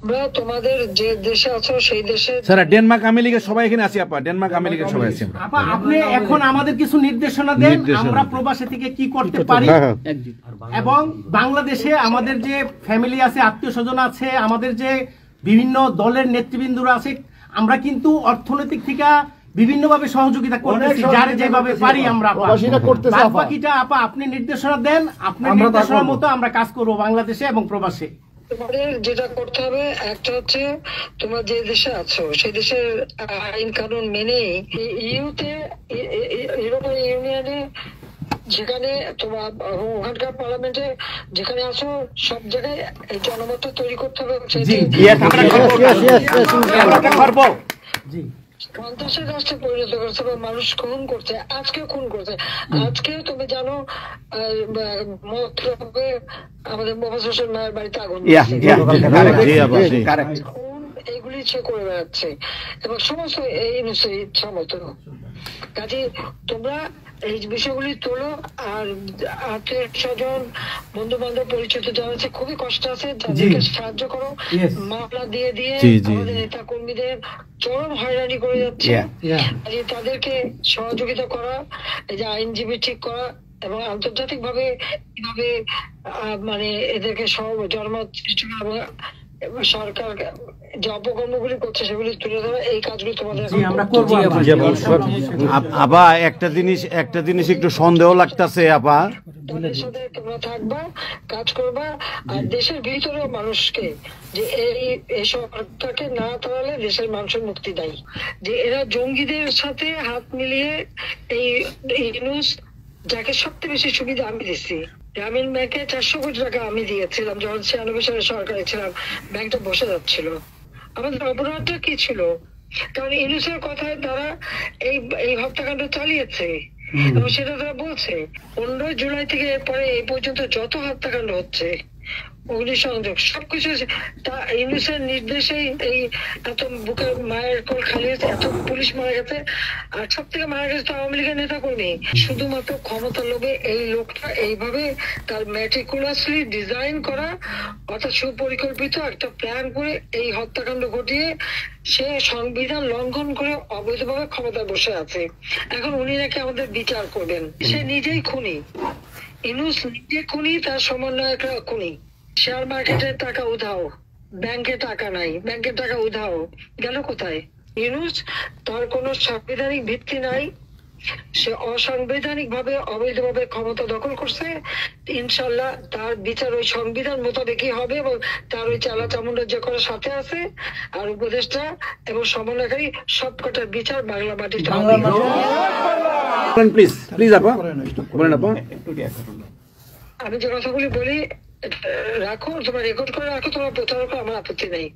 তোমরা তোমাদের যে দেশে আছো সেই দেশে স্যার ডেনমার্ক আমেরিকা সবাই এখানে আছি আপা, ডেনমার্ক আমেরিকা সবাই আছি আপা। আপনি এখন আমাদের কিছু নির্দেশনা দেন, আমরা প্রবাসী থেকে কি করতে পারি, এবং বাংলাদেশে আমাদের যে ফ্যামিলি আছে, আত্মীয় স্বজন আছে, আমাদের যে বিভিন্ন দলের নেতৃবৃন্দরা আছে, আমরা কিন্তু অর্থনৈতিক থেকে বিভিন্নভাবে সহযোগিতা করতেছি, যার যেভাবে পারি আমরা। বাকিটা আপা আপনি নির্দেশনা দেন, আপনার নির্দেশনার মতো আমরা কাজ করব বাংলাদেশে এবং প্রবাসে। তোমাদের যেটা করতে হবে একটা হচ্ছে তোমরা যে দেশে আছো সেই দেশের আইন কানুন মেনে ইউতে ইউরোপিয়ান ইউনিয়নে যেখানে তোমার ওখানকার পার্লামেন্টে যেখানে আছো সব জায়গায় এই জনমত তৈরি করতে হবে। সন্ত্রাসের রাষ্ট্রে পরিণত করছে বা মানুষ খুন করছে, আজকে খুন করছে। আজকে তুমি জানো আমাদের মোফাজ্জল হোসেন মায়ের বাড়িতে আগুন, এইগুলি সে করে বেড়াচ্ছে এবং সমস্ত এই ইচ্ছা মতো। কাজে তোমরা এই বিষয়গুলি তোলো, আর আত্মীয় স্বজন বন্ধু বান্ধব পরিচিত যারা আছে খুবই কষ্ট আছে, তাদেরকে সাহায্য করো। মামলা দিয়ে দিয়ে আমাদের নেতা কর্মীদের চরম হয়রানি করে যাচ্ছে, তাদেরকে সহযোগিতা করা, এই যে আইনজীবী ঠিক করা এবং আন্তর্জাতিক ভাবে কিভাবে মানে এদেরকে সব জনমত সৃষ্টি করা এবং সরকার যে অপকর্মগুলি করছে সেগুলি তুলে ধরা, এই কাজগুলি তোমাদের আমরা করব। আপা একটা জিনিস একটু সন্দেহ লাগতেছে আপা, তোমরা থাকবা, কাজ করবা, আর দেশের ভিতরে মানুষকে যে এই সরকারকে না তাড়ালে দেশের মানুষের মুক্তি দেয়, যে এরা জঙ্গিদের সাথে হাত মিলিয়ে এই নিউজ যাকে সবচেয়ে বেশি সুবিধা আমি দিচ্ছি, গ্রামীণ ব্যাংকে 400 কোটি টাকা আমি দিয়েছিলাম যখন 96 সালে সরকারে ছিলাম, ব্যাংকটা বসে যাচ্ছিল। আমাদের অপরাধটা কি ছিল? কারণ ইউনুসের কথায় তারা এই হত্যাকাণ্ড চালিয়েছে এবং সেটা তারা বলছে। 15 জুলাই থেকে এরপরে এই পর্যন্ত যত হত্যাকাণ্ড হচ্ছে, অগ্নিসংযোগ, সবকিছু ইউনুসের নির্দেশেই এই এত বুকের মায়ের কোল খালি হয়েছে, এত পুলিশ মারা গেছে, আর সব থেকে মারা গেছে তো আওয়ামী লীগের নেতা কর্মী। শুধুমাত্র ক্ষমতা লোভে এই লোকটা এইভাবে তার ম্যাটিকুলাসলি ডিজাইন করা অর্থাৎ সুপরিকল্পিত একটা প্ল্যান করে এই হত্যাকাণ্ড ঘটিয়ে সে সংবিধান লঙ্ঘন করে অবৈধভাবে ক্ষমতায় বসে আছে। এখন উনি নাকি আমাদের বিচার করবেন, সে নিজেই খুনি। ইউনুস নিজে খুনি, তার সমন্বয়করা খুনি। শেয়ার মার্কেটের টাকা উধাও, ব্যাংকে টাকা নাই, ব্যাংকের টাকা উধাও, গেল কোথায়? ইউনুস তার কোনো সাংবিধানিক ভিত্তি নাই, সে অসাংবিধানিক ভাবে অবৈধভাবে ক্ষমতা দখল করছে। ইনশাল্লাহ তার বিচার ওই সংবিধান মোতাবেকই হবে এবং তার ওই চালা চামুন্ডা যে করার সাথে আছে আর উপদেষ্টা এবং সমন্বয়কারী সবকটার বিচার বাংলা মাটিতে হবে। আমি যে কথাগুলি বলি রাখো, তোমার রেকর্ড করে রাখো, তোমার প্রচার করো, আমার আপত্তি নেই।